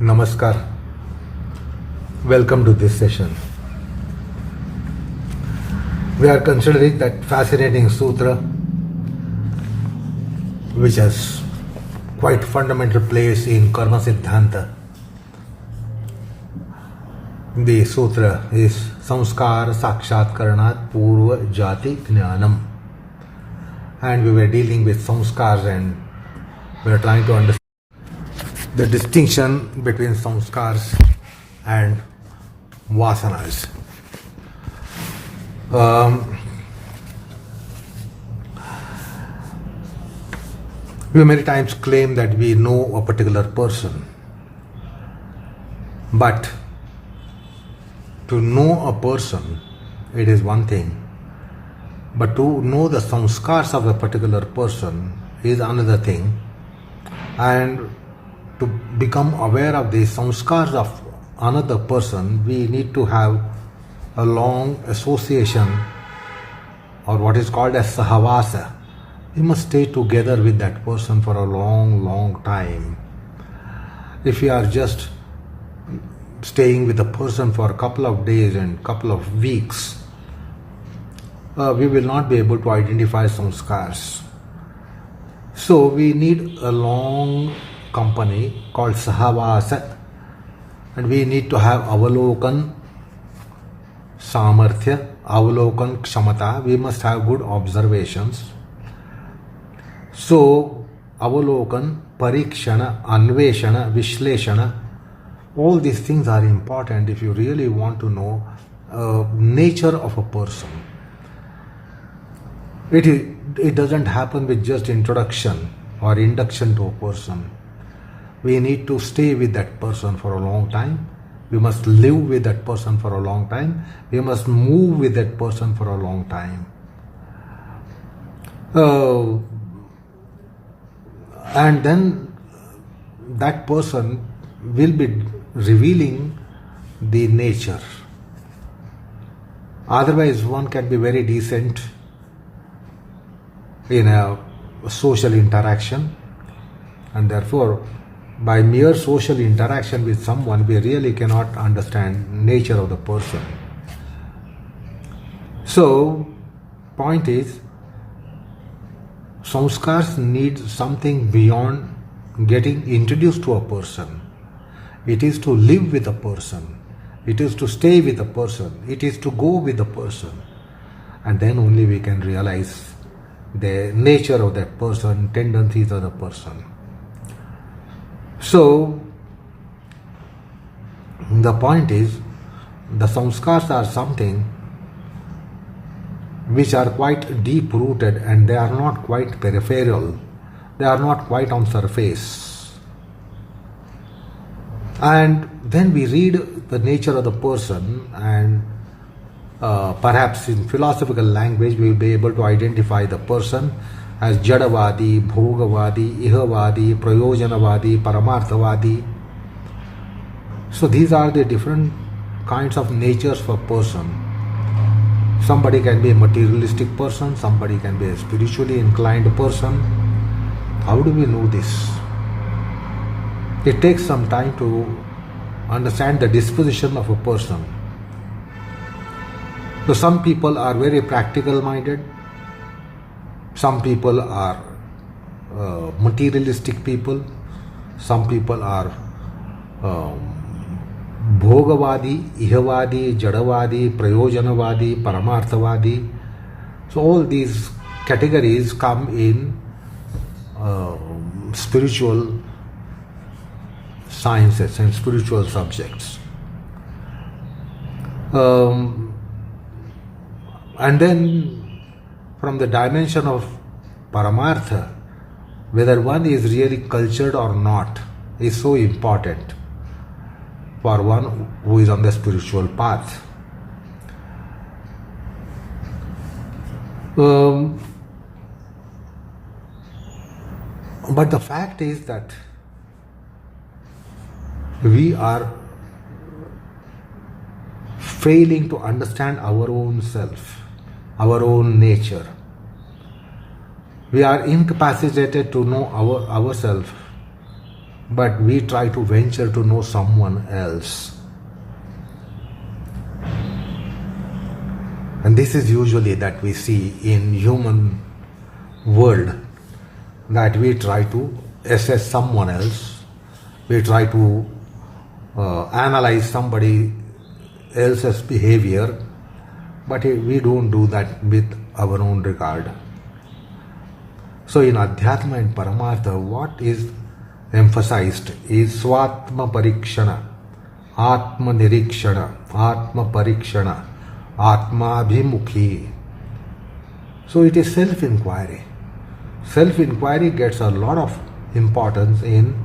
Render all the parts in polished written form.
Namaskar. Welcome to this session. We are considering that fascinating sutra which has quite fundamental place in Karma Siddhanta. The sutra is Samskara Sakshatkaranat Purvajati jnanam. And we were dealing with samskaras and we are trying to understand the distinction between samskaras and vasanas. We many times claim that we know a particular person, but to know a person, it is one thing, but to know the samskaras of a particular person is another thing, and to become aware of the samskaras of another person, we need to have a long association, or what is called as Sahavaasa. We must stay together with that person for a long time. If we are just staying with a person for a couple of days and couple of weeks, we will not be able to identify samskaras. So we need a long company called Sahavaasa, and we need to have avalokan samarthya, avalokan kshamata. We must have good observations. So avalokan, parikshana, anveshana, vishleshana, all these things are important if you really want to know nature of a person. It doesn't happen with just introduction or induction to a person. We need to stay with that person for a long time. We must live with that person for a long time. We must move with that person for a long time. And then that person will be revealing the nature. Otherwise, one can be very decent in a social interaction, and therefore by mere social interaction with someone we really cannot understand nature of the person. So point is, samskaras need something beyond getting introduced to a person. It is to live with a person, it is to stay with a person, it is to go with a person, and then only we can realize the nature of that person, tendencies of the person. So the point is, the samskaras are something which are quite deep rooted, and they are not quite peripheral, they are not quite on surface. And then we read the nature of the person, and perhaps in philosophical language we will be able to identify the person as jadavadi, bhogavadi, ihavadi, prayojanavadi, paramarthavadi. So these are the different kinds of natures for a person. Somebody can be a materialistic person, somebody can be a spiritually inclined person. How do we know this? It takes some time to understand the disposition of a person. So some people are very practical minded, some people are materialistic people, some people are bhogavadi, ihavadi, jadavadi, prayojanavadi, paramarthavadi. So all these categories come in spiritual sciences and spiritual subjects. And then from the dimension of paramartha, whether one is really cultured or not is so important for one who is on the spiritual path. But the fact is that we are failing to understand our own self, our own nature. We are incapacitated to know ourselves but we try to venture to know someone else. And this is usually that we see in human world, that we try to assess someone else, we try to analyze somebody else's behavior, but we don't do that with our own regard. So in Adhyatma and Paramartha, what is emphasized is swatmparikshana, atma nirikshana, atma parikshana, atma abhimukhi. So it is self-inquiry. Self-inquiry gets a lot of importance in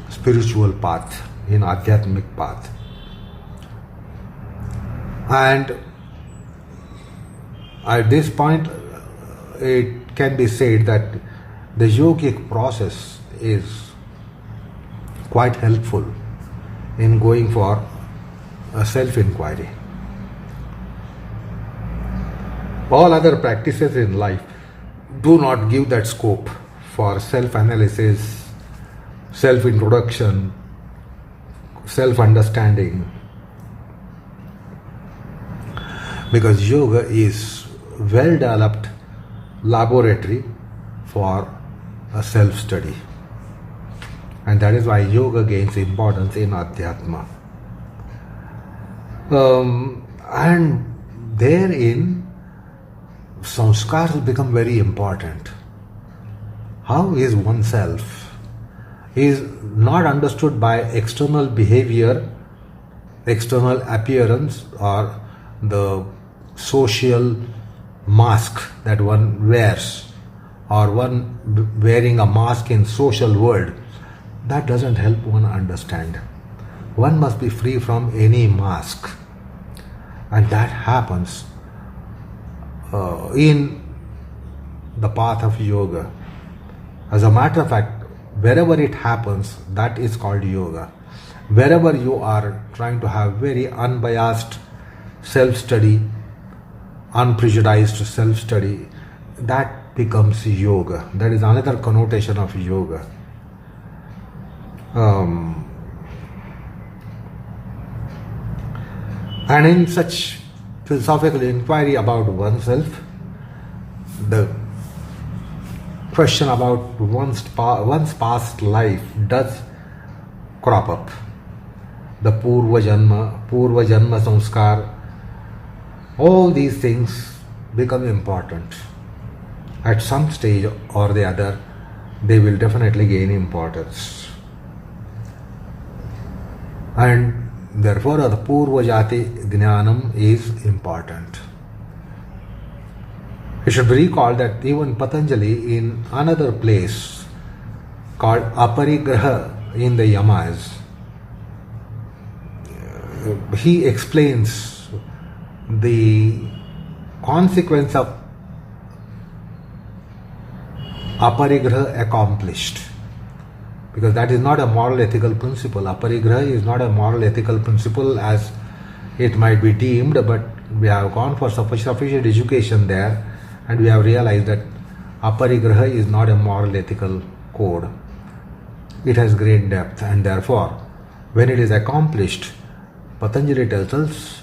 spiritual path, in Adhyatmic path. And at this point, it can be said that the yogic process is quite helpful in going for a self-inquiry. All other practices in life do not give that scope for self-analysis, self-introduction, self-understanding, because yoga is well-developed laboratory for a self-study. And that is why yoga gains importance in Adhyatma. And therein, samskaras become very important. How is oneself is not understood by external behavior, external appearance, or the social mask that one wears, or one wearing a mask in social world. That doesn't help one understand. One must be free from any mask, and that happens in the path of yoga. As a matter of fact, wherever it happens, that is called yoga. Wherever you are trying to have very unbiased self-study, unprejudiced self-study, that becomes yoga. That is another connotation of yoga. And in such philosophical inquiry about oneself, the question about one's past life does crop up. The Purvajati samskara, all these things become important. At some stage or the other, they will definitely gain importance. And therefore, the Purvajati jnanam is important. It should be recalled that even Patanjali, in another place called Aparigraha in the Yamas, he explains the consequence of Aparigraha accomplished. Because that is not a moral ethical principle. Aparigraha is not a moral ethical principle as it might be deemed, but we have gone for sufficient education there, and we have realized that Aparigraha is not a moral ethical code. It has great depth, and therefore, when it is accomplished, Patanjali tells us,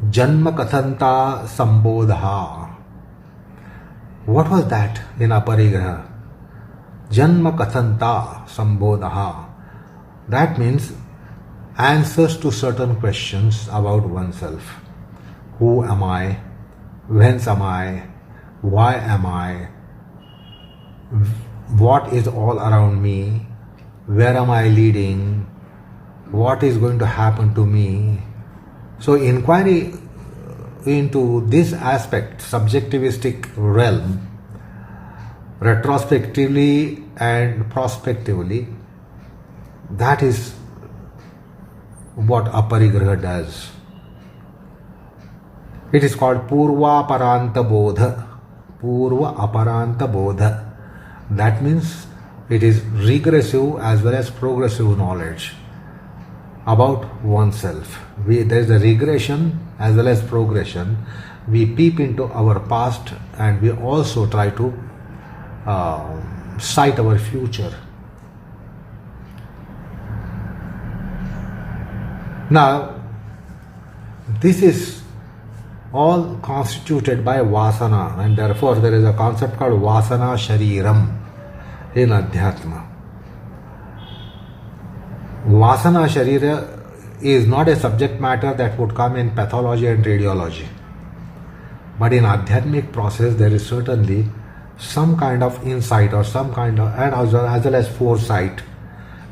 Janma Kathanta Sambodha. What was that in Aparigraha? Janma Kathanta Sambodha. That means answers to certain questions about oneself. Who am I? Whence am I? Why am I? What is all around me? Where am I leading? What is going to happen to me? So inquiry into this aspect, subjectivistic realm, retrospectively and prospectively, that is what Aparigraha does. It is called Purva Aparanta Bodha. Purva Aparanta Bodha. That means it is regressive as well as progressive knowledge about oneself. There is a regression as well as progression. We peep into our past and we also try to sight our future. Now, this is all constituted by Vasana, and therefore there is a concept called Vasana Shariram in Adhyatma. Vasana Sharira is not a subject matter that would come in pathology and radiology. But in Adhyatmic process, there is certainly some kind of insight or some kind of, and as well as foresight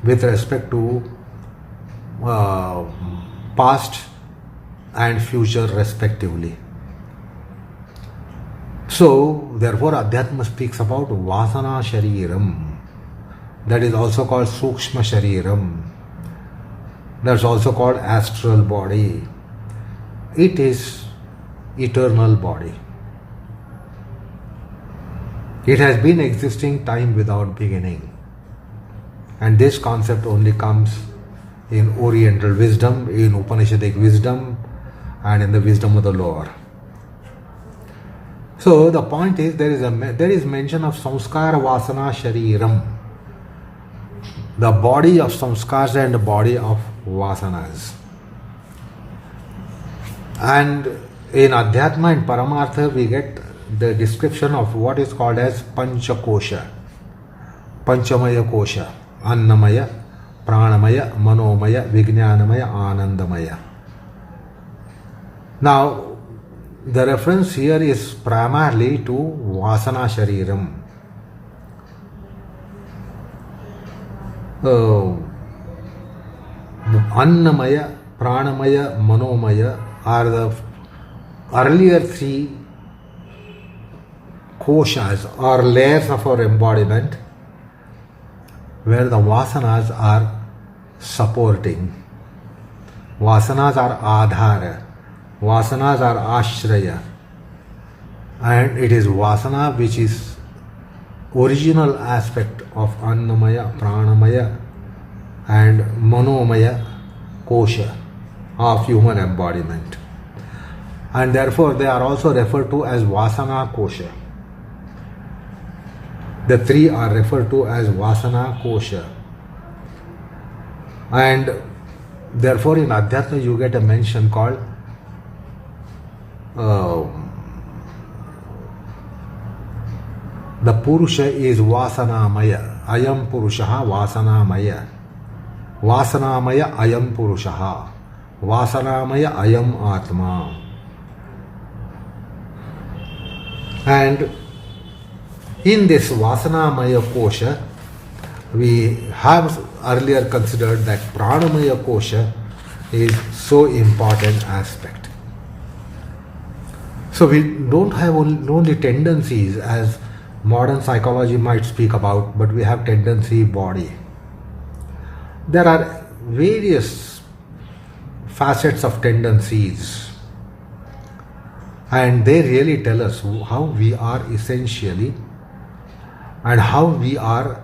with respect to past and future respectively. So, therefore, Adhyatma speaks about Vasana Shariram. That is also called Sukshma Shariram. That's also called astral body. It is eternal body. It has been existing time without beginning. And this concept only comes in Oriental wisdom, in Upanishadic wisdom, and in the wisdom of the lower. So the point is, there is mention of samskara vasana shariram, the body of samskars and the body of vasanas. And in Adhyatma and Paramartha we get the description of what is called as Panchakosha, Panchamaya kosha, Annamaya, Pranamaya, Manomaya, Vijnanamaya, Anandamaya. Now, the reference here is primarily to Vasana Shariram. Annamaya, Pranamaya, Manomaya are the earlier three koshas or layers of our embodiment, where the vasanas are supporting. Vasanas are Aadhaar, vasanas are Ashraya, and it is Vasana which is original aspect of Annamaya, Pranamaya and Manomaya kosha of human embodiment. And therefore they are also referred to as Vasana kosha. The three are referred to as Vasana kosha. And therefore in Adhyatma you get a mention called the Purusha is Vasanamaya. Ayam Purushaha Vasanamaya. Vasanamaya Ayam Purushaha. Vasanamaya Ayam Atma. And in this Vasanamaya kosha, we have earlier considered that Pranamaya kosha is so important aspect. So we don't have only tendencies as modern psychology might speak about, but we have tendency body. There are various facets of tendencies, and they really tell us how we are essentially and how we are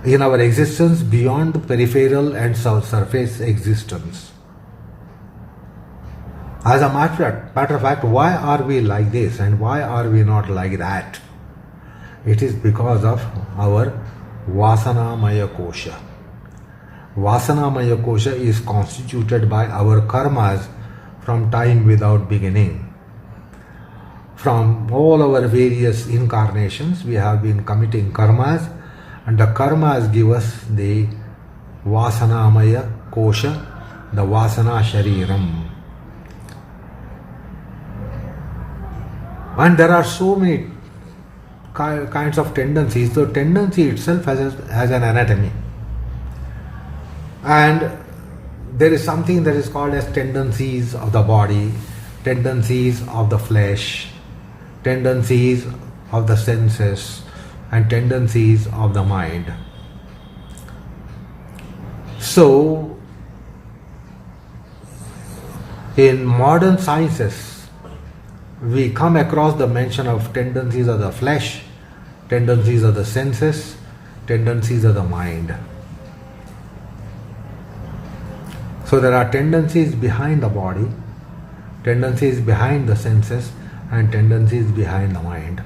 in our existence beyond the peripheral and surface existence. As a matter of fact, why are we like this and why are we not like that? It is because of our Vasanamaya kosha. Vasanamaya kosha is constituted by our karmas from time without beginning. From all our various incarnations, we have been committing karmas, and the karmas give us the Vasanamaya kosha, the Vasana Shariram. And there are so many kinds of tendencies. So tendency itself has an anatomy. And there is something that is called as tendencies of the body, tendencies of the flesh, tendencies of the senses, and tendencies of the mind. So, in modern sciences, we come across the mention of tendencies of the flesh, tendencies of the senses, tendencies of the mind. So there are tendencies behind the body, tendencies behind the senses, and tendencies behind the mind.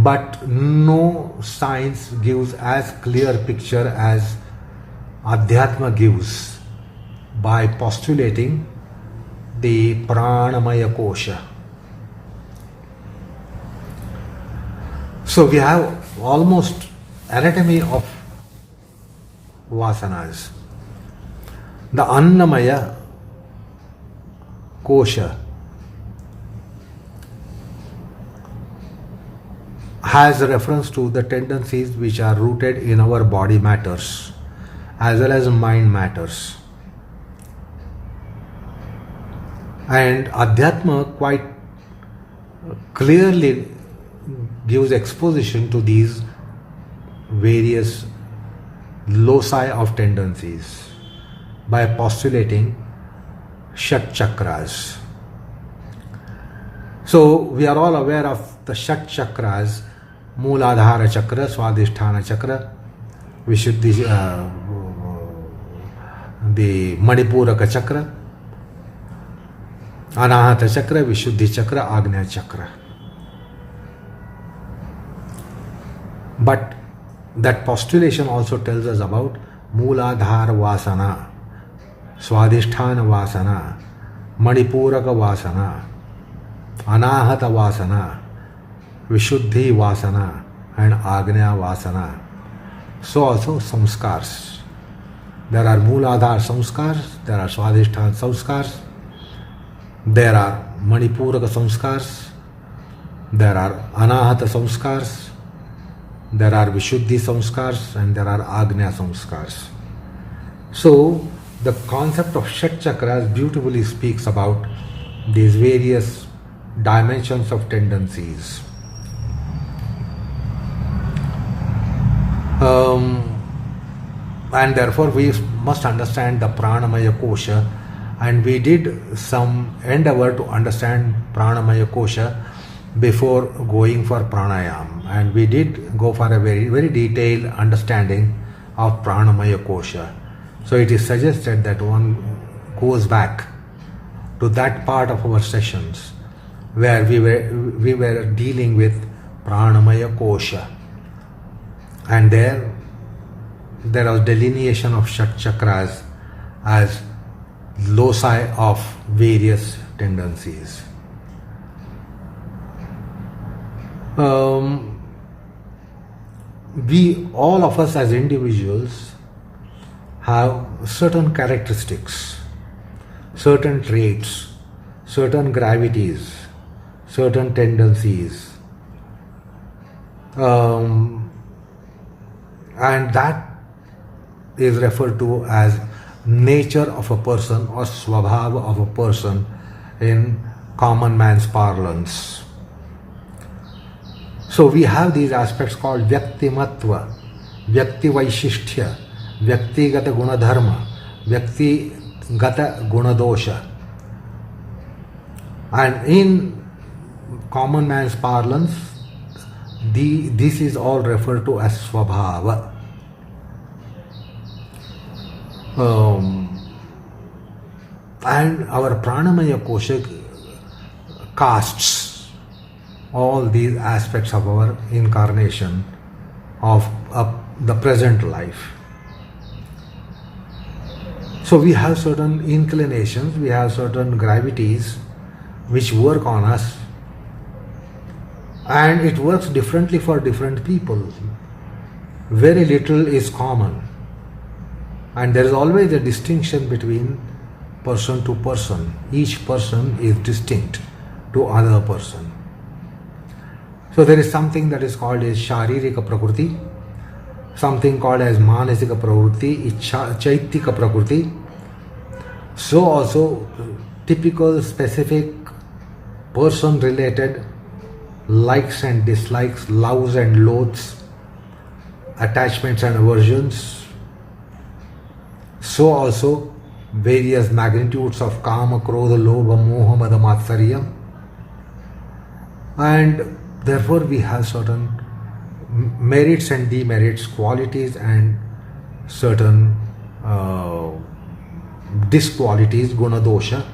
but no science gives as clear picture as Adhyatma gives by postulating the Pranamaya kosha. So we have almost anatomy of Vasanas. The Annamaya kosha has reference to the tendencies which are rooted in our body matters as well as mind matters. And Adhyatma quite clearly gives exposition to these various loci of tendencies by postulating Shat Chakras. So we are all aware of the Shat Chakras: Mooladhara Chakra, Swadhisthana Chakra, Vishuddhi, the Manipuraka Chakra, Anahata Chakra, Vishuddhi Chakra, Agnya Chakra. But that postulation also tells us about Mooladhara Vasana, Swadhisthana Vasana, Manipuraka Vasana, Anahata Vasana, Vishuddhi Vasana and Agnya Vasana. So also samskars. There are Mooladhara samskars, there are Swadhisthana samskars, there are Manipuraka samskars, there are Anahata samskars, there are Vishuddhi samskars and there are Agnya samskars. So the concept of Shat Chakras beautifully speaks about these various dimensions of tendencies. And therefore we must understand the Pranamaya kosha, and we did some endeavor to understand Pranamaya kosha before going for pranayam, and we did go for a very, very detailed understanding of Pranamaya kosha. So it is suggested that one goes back to that part of our sessions where we were dealing with Pranamaya kosha, and there was delineation of Shat Chakras as loci of various tendencies. We, all of us as individuals, have certain characteristics, certain traits, certain gravities, certain tendencies, and that is referred to as nature of a person or swabhava of a person in common man's parlance. So we have these aspects called Vyaktimatva, Vyakti Vaishishtya, Vyaktigata Gunadharma, Vyaktigata Gunadosha. And in common man's parlance, this is all referred to as swabhava. And our Pranamaya kosha casts all these aspects of our incarnation of the present life. So we have certain inclinations, we have certain gravities which work on us, and it works differently for different people. Very little is common, and there is always a distinction between person to person. Each person is distinct to other person. So there is something that is called as Sharirika Prakriti, something called as Manasika Prakriti, Chaitika Prakriti. So also typical specific person related likes and dislikes, loves and loathes, attachments and aversions. So also various magnitudes of Kama, Krodha, Lobha, Moha, Mada, Matsarya. And therefore we have certain merits and demerits, qualities and certain disqualities, Guna Dosha.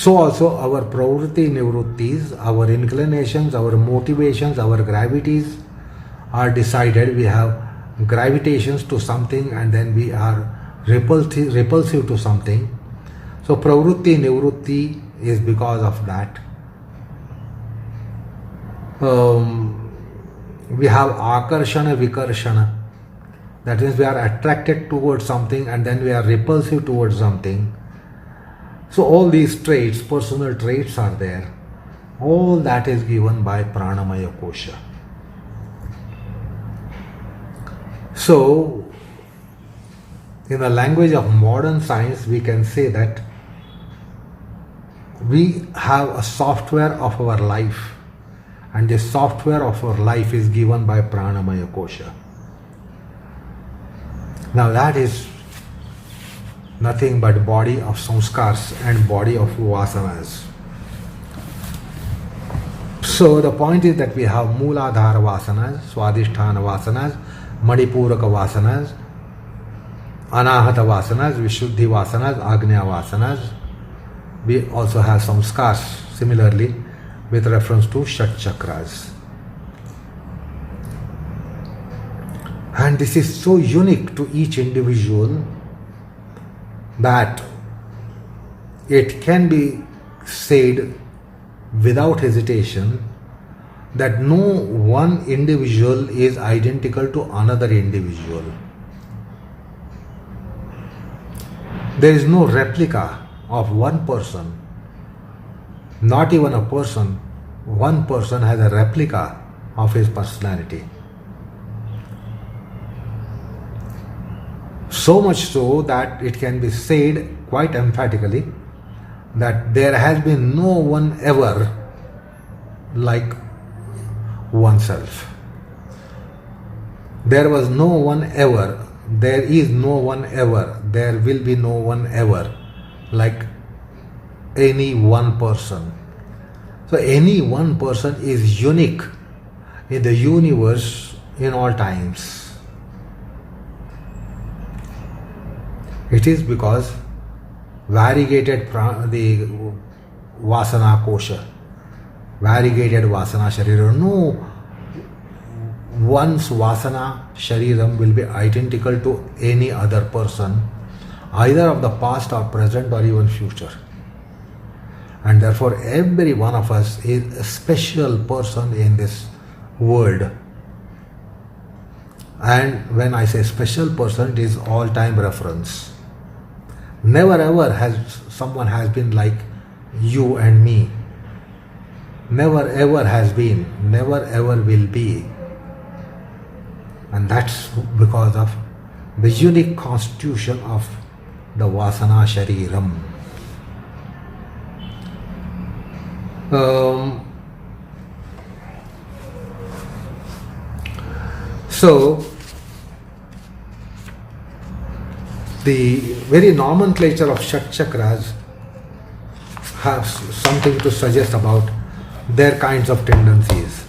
So also our pravritti nivrittis, our inclinations, our motivations, our gravities are decided. We have gravitations to something and then we are repulsive to something. So pravritti nivritti is because of that. We have akarshana vikarshana. That means we are attracted towards something and then we are repulsive towards something. So all these traits, personal traits are there. All that is given by Pranamaya kosha. So, in the language of modern science, we can say that we have a software of our life, and the software of our life is given by Pranamaya kosha. Now that is nothing but body of samskaras and body of vasanas. So the point is that we have Mooladhara Vasanas, Swadhisthana Vasanas, Manipuraka Vasanas, Anahata Vasanas, Vishuddhi Vasanas, Agnya Vasanas. We also have samskaras similarly with reference to Shat Chakras. And this is so unique to each individual that it can be said without hesitation that no one individual is identical to another individual. There is no replica of one person, not even a person. One person has a replica of his personality. So much so that it can be said quite emphatically that there has been no one ever like oneself. There was no one ever, there is no one ever, there will be no one ever like any one person. So any one person is unique in the universe in all times. It is because variegated the Vasana kosha, variegated Vasana Sharira. No one's Vasana Shariram will be identical to any other person, either of the past or present or even future. And therefore every one of us is a special person in this world. And when I say special person, it is all-time reference. Never ever has someone has been like you and me. Never ever has been, never ever will be. And that's because of the unique constitution of the Vasana Shariram. So, the very nomenclature of Shat Chakras has something to suggest about their kinds of tendencies.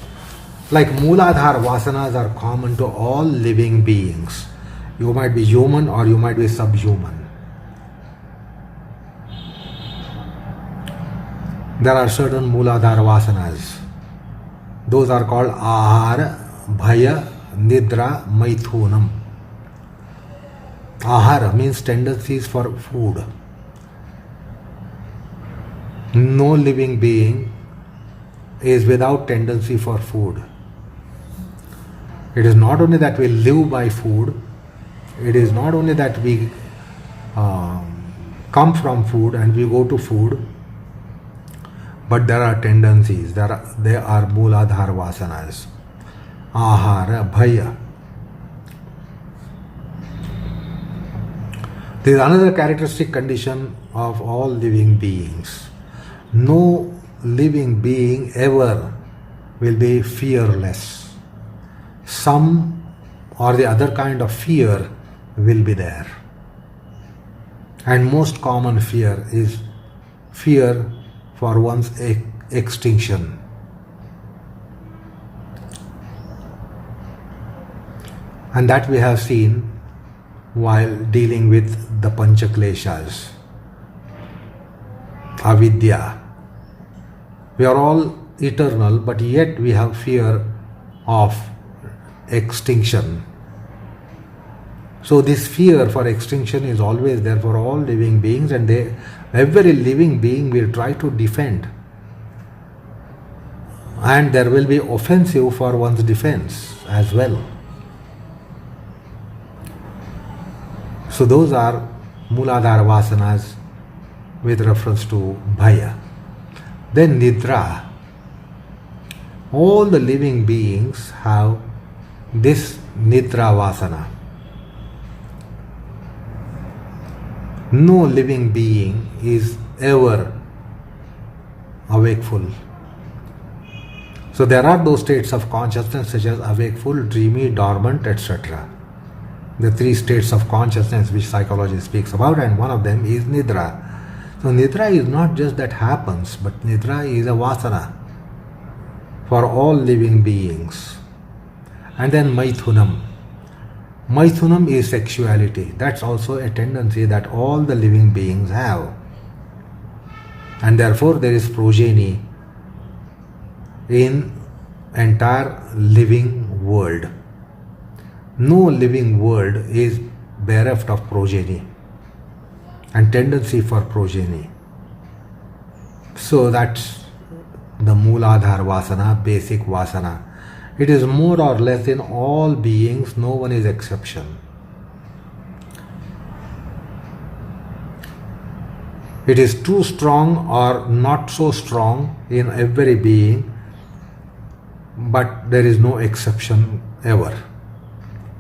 Like Mooladhara Vasanas are common to all living beings. You might be human or you might be subhuman. There are certain Mooladhara Vasanas. Those are called Aadhaar, Bhaya, Nidra, Maithunam. Aadhaar means tendencies for food. No living being is without tendency for food. It is not only that we live by food, it is not only that we come from food and we go to food, but there are tendencies. There are Mooladhara Vasanas. Aadhaar, Bhaya. There is another characteristic condition of all living beings. No living being ever will be fearless. Some or the other kind of fear will be there. And most common fear is fear for one's extinction. And that we have seen while dealing with the Panchakleshas. avidya. We are all eternal, but yet we have fear of extinction. So this fear for extinction is always there for all living beings, and every living being will try to defend. And there will be offensive for one's defense as well. So those are Mooladhara Vasanas with reference to Bhaya. Then Nidra. All the living beings have this Nidra Vasana. No living being is ever awakeful. So there are those states of consciousness such as awakeful, dreamy, dormant, etc. The three states of consciousness which psychology speaks about, and one of them is Nidra. So Nidra is not just that happens, but Nidra is a Vasana for all living beings. And then Maithunam. Maithunam is sexuality. That's also a tendency that all the living beings have. And therefore there is progeny in entire living world. No living world is bereft of progeny and tendency for progeny. So that's the Mooladhara Vasana, basic Vasana. It is more or less in all beings, no one is exception. It is too strong or not so strong in every being, but there is no exception ever.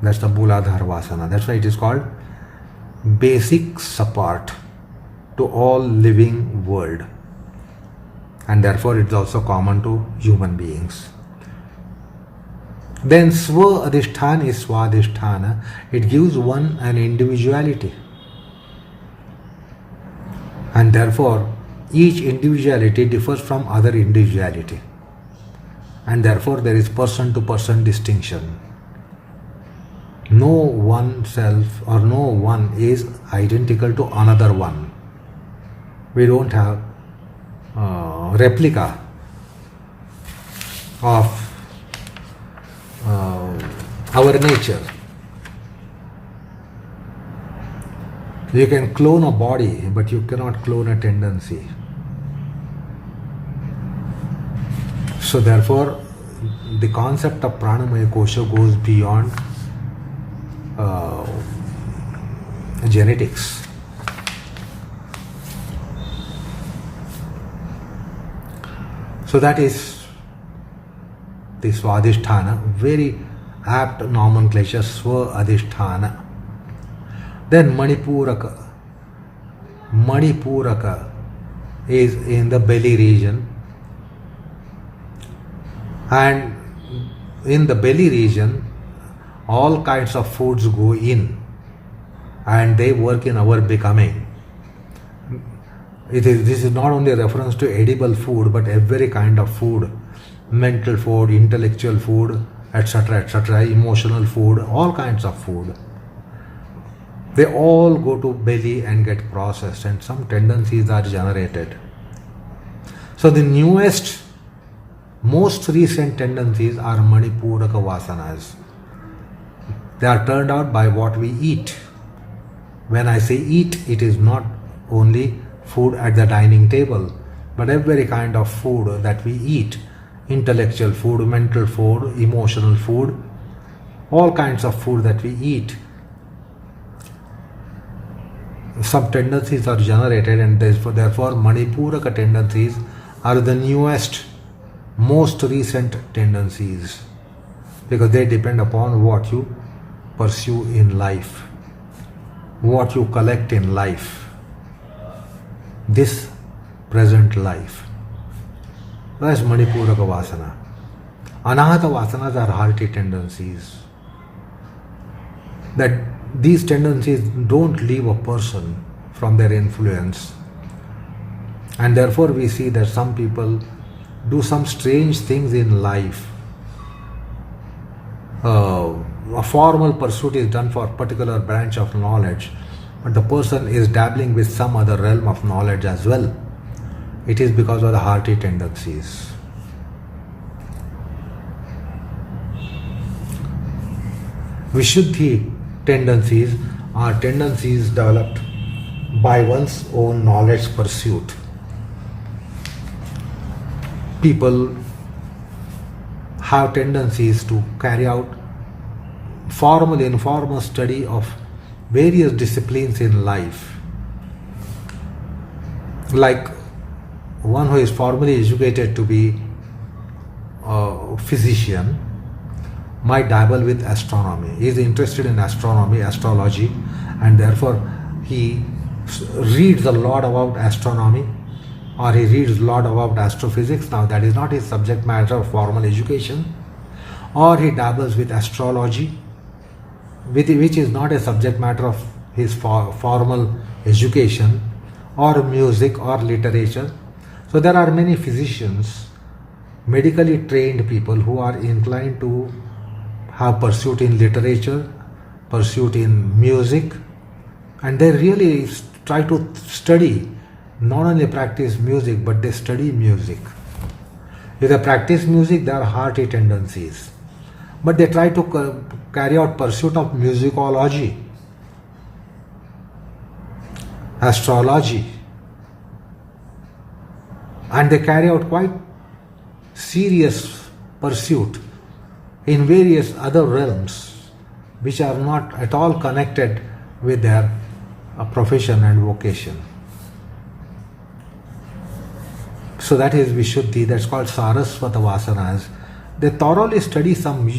That's the Mooladhara Vasana. That's why it is called basic support to all living world. And therefore it is also common to human beings. Then Swa Adhisthana is Swadhisthana. It gives one an individuality. And therefore each individuality differs from other individuality. And therefore there is person to person distinction. No one self or no one is identical to another one. We don't have replica of our nature. You can clone a body, but you cannot clone a tendency. So therefore, the concept of Pranamaya kosha goes beyond genetics. So that is the Swadhisthana, very apt nomenclature, Swa-adhisthana. Then Manipuraka. Manipuraka is in the belly region, and in the belly region all kinds of foods go in and they work in our becoming. This is not only a reference to edible food, but every kind of food, mental food, intellectual food, etc., emotional food, all kinds of food. They all go to belly and get processed, and some tendencies are generated. So the newest, most recent tendencies are Manipuraka Vasanas. They are turned out by what we eat. When I say eat, it is not only food at the dining table, but every kind of food that we eat, intellectual food, mental food, emotional food, all kinds of food that we eat. Some tendencies are generated, and therefore Manipuraka tendencies are the newest, most recent tendencies, because they depend upon what you pursue in life, what you collect in life, this present life. That's Manipuraka Vasana. Anahata Vasanas are hearty tendencies. That these tendencies don't leave a person from their influence. And therefore we see that some people do some strange things in life. A formal pursuit is done for a particular branch of knowledge, but the person is dabbling with some other realm of knowledge as well. It is because of the hearty tendencies. Vishuddhi tendencies are tendencies developed by one's own knowledge pursuit. People have tendencies to carry out formal, informal study of various disciplines in life. Like one who is formally educated to be a physician might dabble with astronomy. He is interested in astronomy, astrology, and therefore he reads a lot about astronomy, or he reads a lot about astrophysics. Now that is not his subject matter of formal education. Or he dabbles with astrology, which is not a subject matter of his formal education, or music or literature. So there are many physicians, medically trained people who are inclined to have pursuit in literature, pursuit in music, and they really try to study, not only practice music, but they study music. If they practice music, there are hearty tendencies. But they try to carry out pursuit of musicology, astrology, and they carry out quite serious pursuit in various other realms which are not at all connected with their profession and vocation. So that is Vishuddhi, that's called Saraswata Vasanas. They thoroughly study some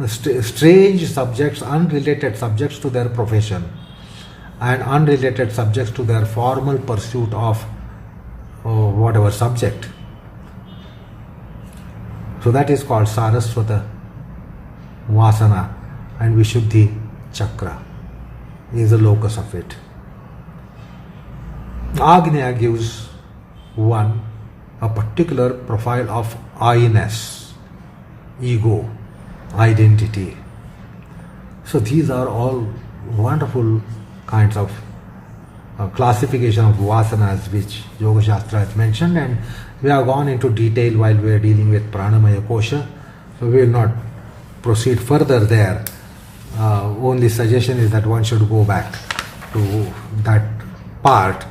strange subjects, unrelated subjects to their profession, and unrelated subjects to their formal pursuit of whatever subject. So that is called Saraswata Vasana, and Vishuddhi Chakra is the locus of it. Agnya gives one a particular profile of I-ness, ego, identity. So these are all wonderful kinds of classification of vasanas which Yoga Shastra has mentioned, and we have gone into detail while we are dealing with Pranamaya kosha, so we will not proceed further there. Only suggestion is that one should go back to that part.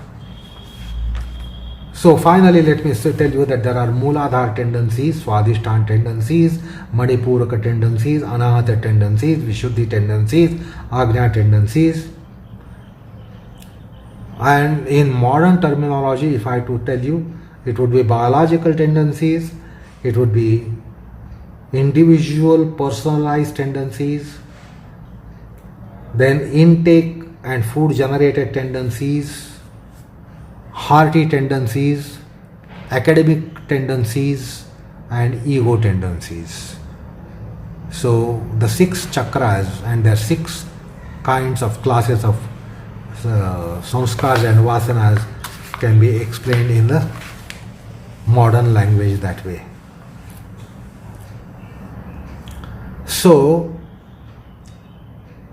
So finally, let me tell you that there are Mooladhara tendencies, Swadhisthana tendencies, Manipuraka tendencies, Anahata tendencies, Vishuddhi tendencies, Agnya tendencies. And in modern terminology, if I had to tell you, it would be biological tendencies, it would be individual personalized tendencies, then intake and food generated tendencies, hearty tendencies, academic tendencies, and ego tendencies. So the 6 chakras and their 6 kinds of classes of samskaras and vasanas can be explained in the modern language that way. So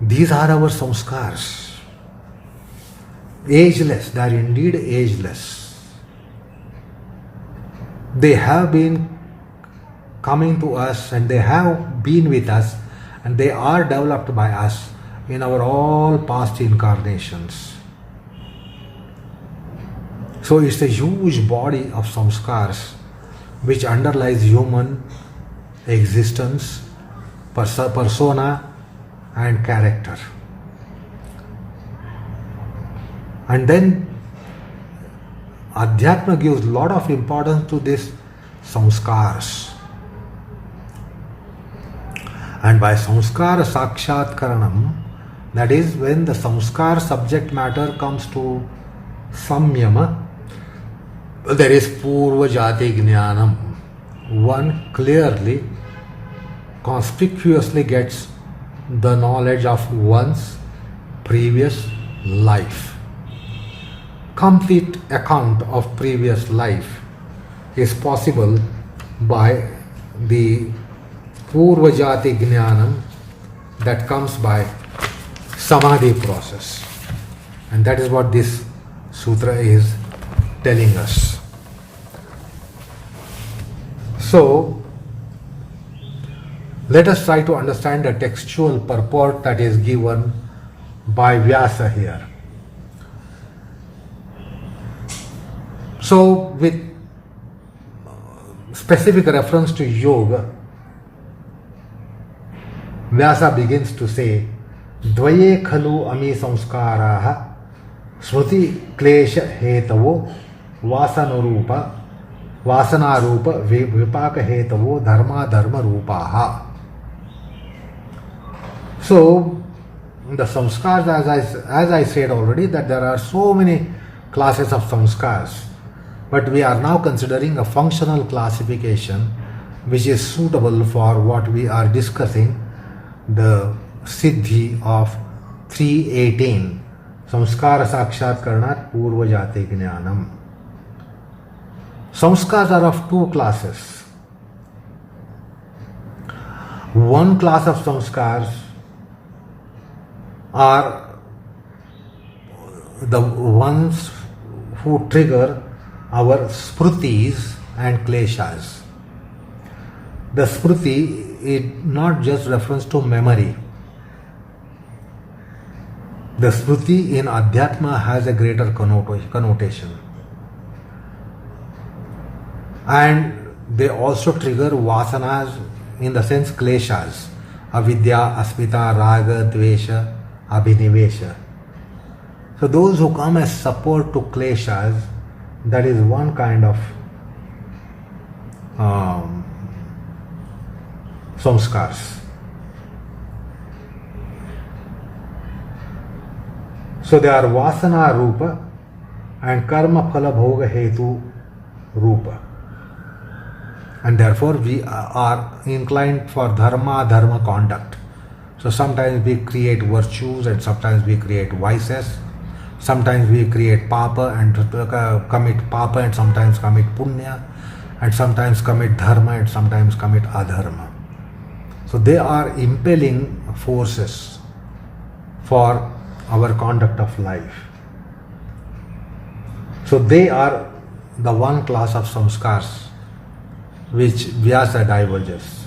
these are our samskaras. Ageless, they are indeed ageless. They have been coming to us and they have been with us and they are developed by us in our all past incarnations. So it's a huge body of samskaras which underlies human existence, persona and character. And then Adhyatma gives a lot of importance to this samskaras. And by samskara sakshatkaranam, that is when the samskar subject matter comes to samyama, there is Purvajati jnanam. One clearly, conspicuously gets the knowledge of one's previous life. Complete account of previous life is possible by the Purvajati jnanam that comes by samadhi process. And that is what this sutra is telling us. So, let us try to understand the textual purport that is given by Vyasa here. So, with specific reference to yoga, Vyasa begins to say, Dvaye khalu ami samskaraha smruti klesha hetavo vasana rupa vipaka hetavo dharma rupaha. So, the samskars, as I said already, that there are so many classes of samskars, but we are now considering a functional classification which is suitable for what we are discussing, the siddhi of 318, samskara sakshatkaranat purvajati jnanam. Samskars are of two classes. One class of samskars are the ones who trigger our smrutis and kleshas. The smruti is not just reference to memory. The smruti in Adhyatma has a greater connotation. And they also trigger vasanas, in the sense kleshas, avidya, asmita, raga, dvesha, abhinivesha. So those who come as support to kleshas, that is one kind of samskars. So they are vasana rupa and karma phala bhoga hetu rupa. And therefore we are inclined for dharma conduct. So sometimes we create virtues and sometimes we create vices. Sometimes we create papa and commit papa and sometimes commit punya, and sometimes commit dharma and sometimes commit adharma. So they are impelling forces for our conduct of life. So they are the one class of samskars which Vyasa diverges.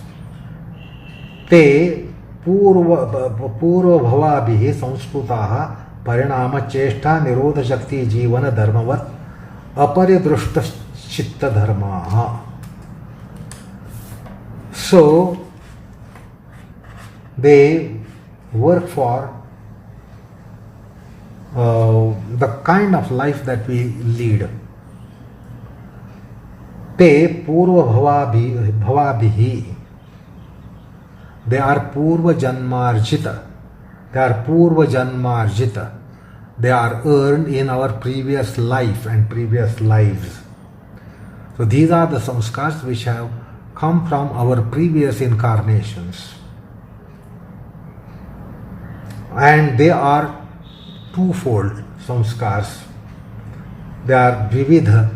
Te purva bhavabhihi samskrutaha parinama cheshta nirodha shakti jivana dharmavat aparidrushta chitta dharmaha. So they work for the kind of life that we lead. Te purva bhavabhihi. They are purva janmarjita. They are purva janmarjita. They are earned in our previous life and previous lives. So these are the samskars which have come from our previous incarnations. And they are twofold samskars. They are vividha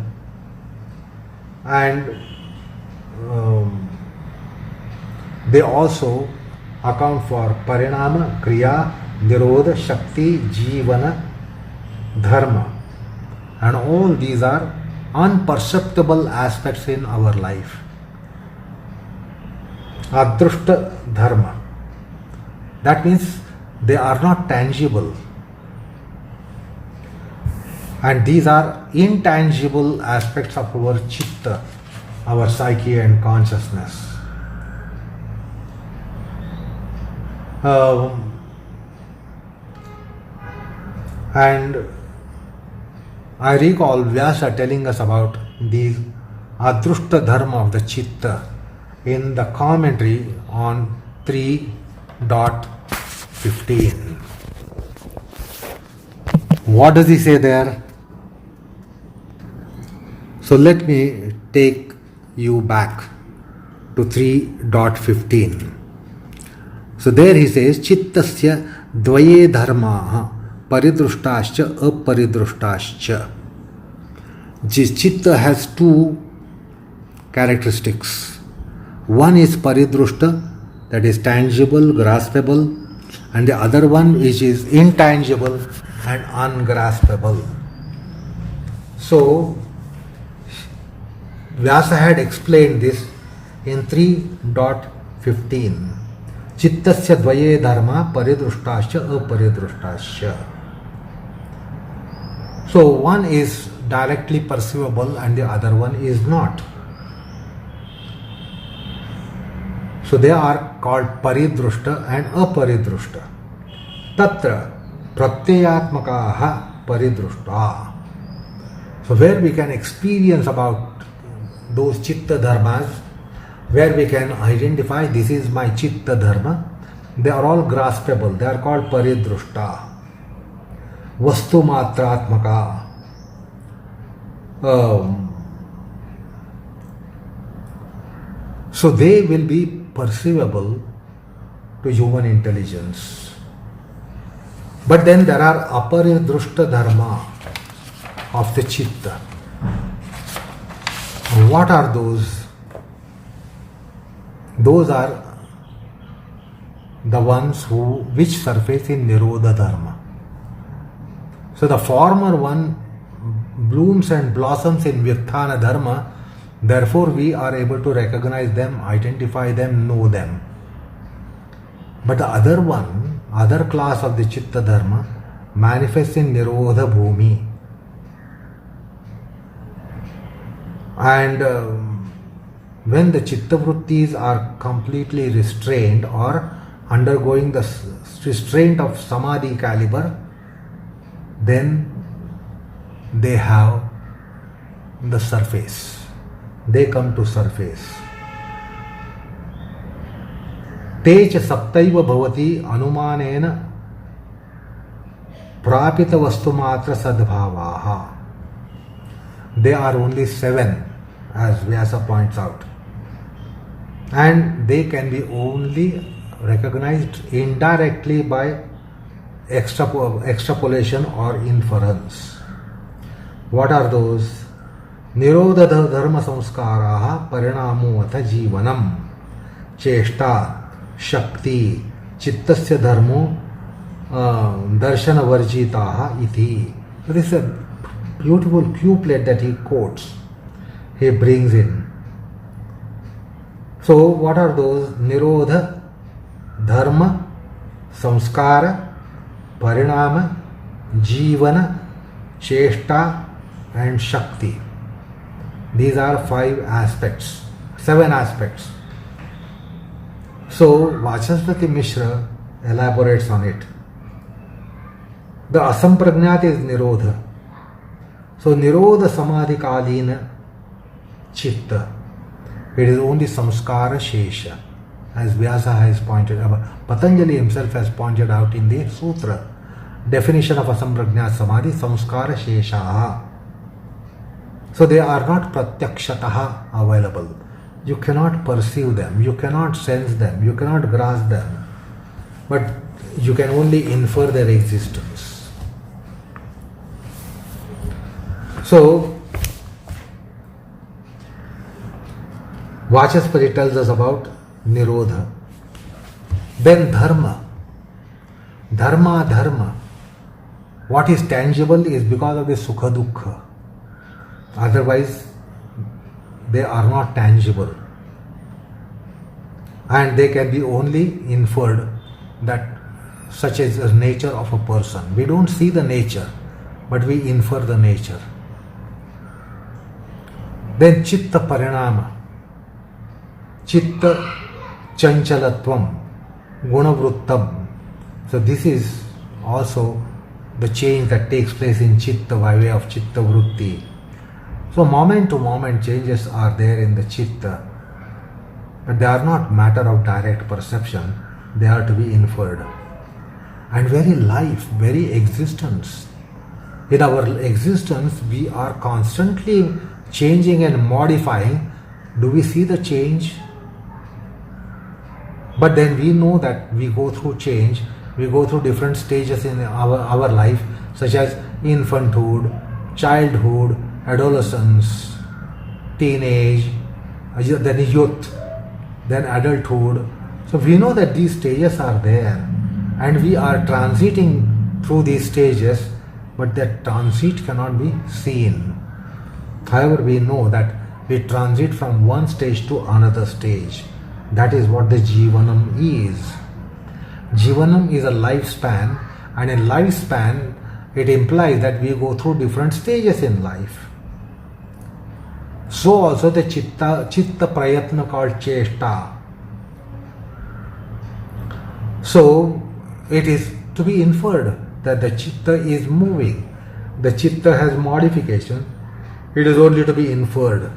and they also account for parinama, kriya, nirodha, shakti, jivana, dharma. And all these are unperceptible aspects in our life. Adrushta dharma. That means they are not tangible. And these are intangible aspects of our chitta, our psyche and consciousness. And I recall Vyasa telling us about these adrushta dharma of the chitta in the commentary on 3.15. What does he say there? So let me take you back to 3.15. So there he says, Chittasya dvaye dharma paridrushtascha aparidrushtascha. Chitta has two characteristics. One is paridrushta, that is tangible, graspable, and the other one which is intangible and ungraspable. So Vyasa had explained this in 3.15. Chittasya dvaye dharma paridrushtasya aparidrushtasya. So one is directly perceivable and the other one is not. So they are called paridrushta and aparidrushta. Tatra pratyayatmakaha paridrushta. So where we can experience about those chitta dharmas, where we can identify this is my chitta dharma, they are all graspable. They are called paridrushta. Vastu matratmaka. So they will be perceivable to human intelligence. But then there are aparidrushta dharma of the chitta. What are those? Those are the ones which surface in Nirodha Dharma. So the former one blooms and blossoms in Vyuthana Dharma, therefore we are able to recognize them, identify them, know them. But the other one, other class of the Chitta Dharma, manifests in Nirodha Bhumi. And when the Chitta Vrittis are completely restrained or undergoing the restraint of Samadhi caliber, then they have the surface. They come to surface. Te cha saptaiva bhavati anumanena prapita vastu matra sadbhavaha. They are only 7, as Vyasa points out. And they can be only recognized indirectly by extrapolation or inference. What are those? Nirodha dharma samskaraha parinamo atha jivanam cheshta shakti chittasya dharmo darshana varjitaha iti. So this is a beautiful couplet that he quotes. He brings in. So what are those? Nirodha dharma samskara parinama jivana cheshta and shakti. These are 7 aspects. So Vachaspati Mishra elaborates on it. The asampragnat is Nirodha. So Nirodha Samadhi Kalina Chitta. It is only samskara shesha, as Vyasa has pointed out. Patanjali himself has pointed out in the sutra. Definition of asampragnat samadhi, samskara sheshaha. So they are not pratyakshataha available. You cannot perceive them, you cannot sense them, you cannot grasp them, but you can only infer their existence. So Vachaspati tells us about Nirodha. Then Dharma. Dharma. What is tangible is because of the Sukha Dukkha. Otherwise, they are not tangible. And they can be only inferred, that such is the nature of a person. We don't see the nature, but we infer the nature. Then Chitta Parinama. Chitta Chanchalatvam, Gunavrittam. So this is also the change that takes place in Chitta by way of Chitta Vritti. So moment to moment changes are there in the Chitta, but they are not matter of direct perception, they are to be inferred. And very life, very existence. In our existence, we are constantly changing and modifying. Do we see the change? But then we know that we go through change, we go through different stages in our life, such as infanthood, childhood, adolescence, teenage, then youth, then adulthood. So we know that these stages are there and we are transiting through these stages, but that transit cannot be seen. However, we know that we transit from one stage to another stage. That is what the jnanam is. Jnanam is a lifespan, and in lifespan it implies that we go through different stages in life. So also the chitta prayatna called cheshta. So it is to be inferred that the chitta is moving. The chitta has modification. It is only to be inferred.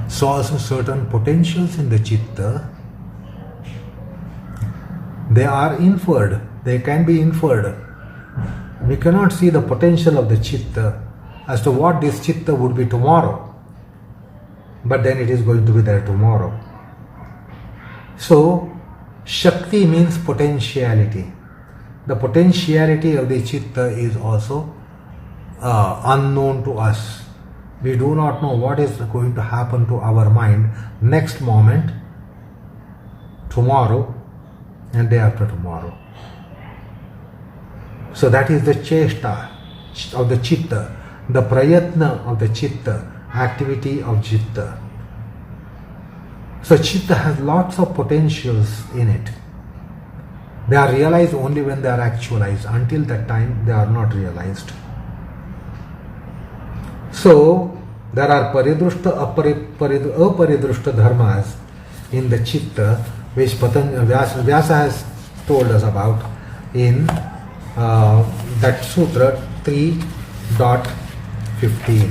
So also certain potentials in the chitta, they are inferred. They can be inferred. We cannot see the potential of the chitta as to what this chitta would be tomorrow. But then it is going to be there tomorrow. So, Shakti means potentiality. The potentiality of the chitta is also unknown to us. We do not know what is going to happen to our mind next moment, tomorrow, and day after tomorrow. So that is the cheshta of the chitta, the prayatna of the chitta, activity of chitta. So chitta has lots of potentials in it. They are realized only when they are actualized. Until that time, they are not realized. So there are paridrushta, aparidrushta dharmas in the chitta, which Vyasa has told us about in that sutra 3.15.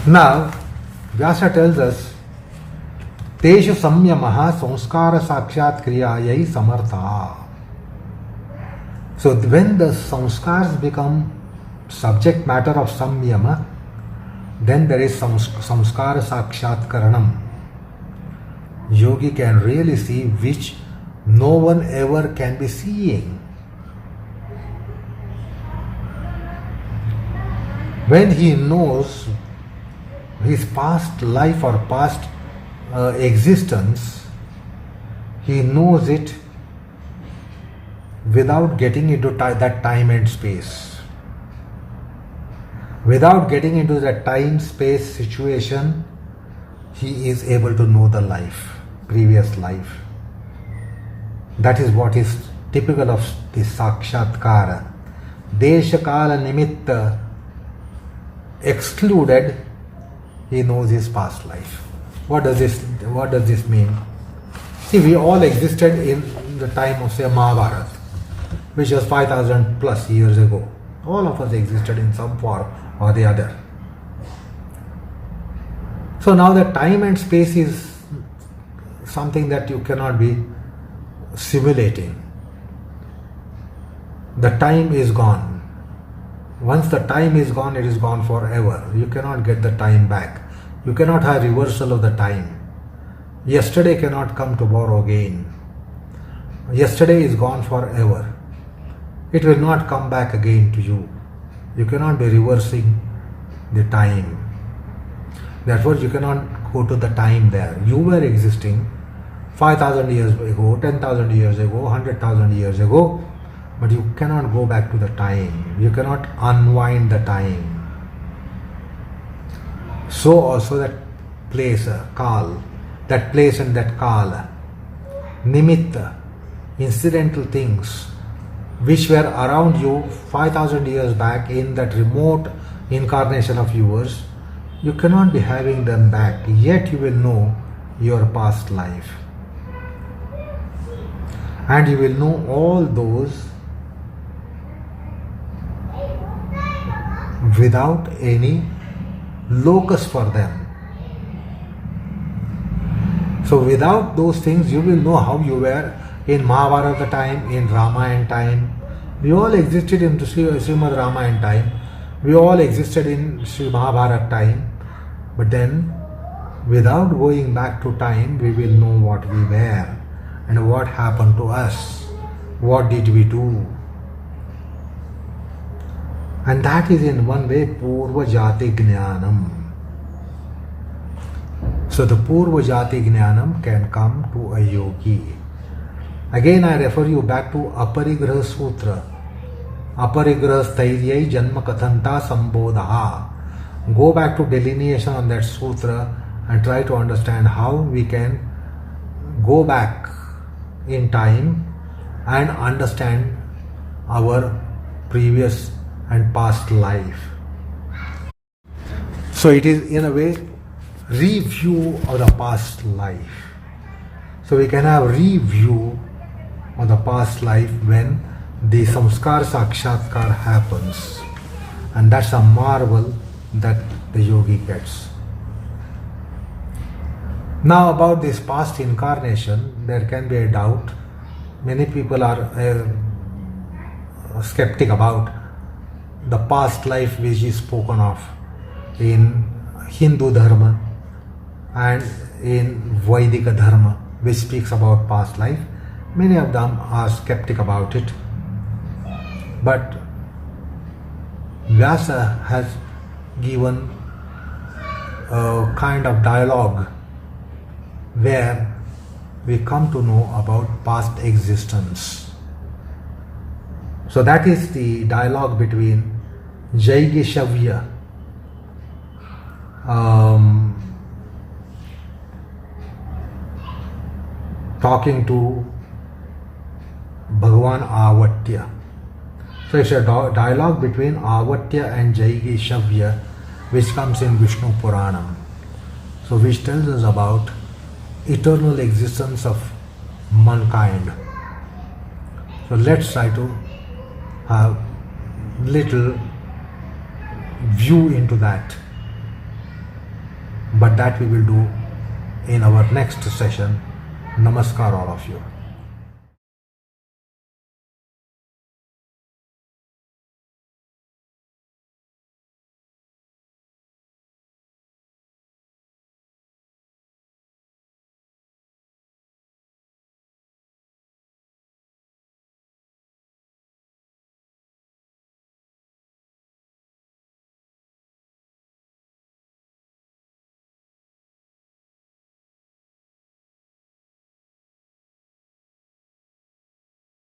Now, Vyasa tells us, Teshu samyamaha samskara sakshat kriyayai samartha. So when the samskars become subject matter of samyama, then there is samskara sakshat karanam. Yogi can really see which no one ever can be seeing. When he knows his past life or past existence, he knows it without getting into that time and space. Without getting into that time-space situation, he is able to know the life, previous life. That is what is typical of the sakshatkara. Desha kala nimitta excluded, he knows his past life. What does this mean? See, we all existed in the time of, say, Mahabharata, which was 5,000 plus years ago. All of us existed in some form or the other. So now the time and space is something that you cannot be simulating. The time is gone. Once the time is gone, it is gone forever. You cannot get the time back. You cannot have reversal of the time. Yesterday cannot come tomorrow again. Yesterday is gone forever. It will not come back again to you. You cannot be reversing the time. Therefore, you cannot go to the time there. You were existing 5,000 years ago, 10,000 years ago, 100,000 years ago, but you cannot go back to the time. You cannot unwind the time. So also that place, kal, that place and that kala, nimitta, incidental things which were around you 5,000 years back in that remote incarnation of yours, you cannot be having them back, yet you will know your past life. And you will know all those without any locus for them. So without those things, you will know how you were in Mahabharata time, in Ramayana time. We all existed in Srimad Ramayana time. We all existed in Sri Mahabharata time. But then, without going back to time, we will know what we were and what happened to us. What did we do? And that is in one way Purvajati jnanam. So the Purvajati jnanam can come to a yogi. Again, I refer you back to Aparigraha Sutra. Aparigraha stairyai janma kathanta sambodaha. Go back to delineation on that sutra and try to understand how we can go back in time and understand our previous and past life. So it is in a way review of the past life. So we can have review of the past life when the samskara sakshatkar happens, and that's a marvel that the yogi gets. Now about this past incarnation, there can be a doubt. Many people are skeptic about the past life which is spoken of in Hindu Dharma and in Vaidika Dharma, which speaks about past life. Many of them are skeptic about it. But Vyasa has given a kind of dialogue where we come to know about past existence. So that is the dialogue between Jaigeshavya, talking to Bhagavan Avatya. So it's a dialogue between Avatya and Jaigeshavya, which comes in Vishnu Puranam. So which tells us about eternal existence of mankind. So let's try to have little view into that. But that we will do in our next session. Namaskar all of you.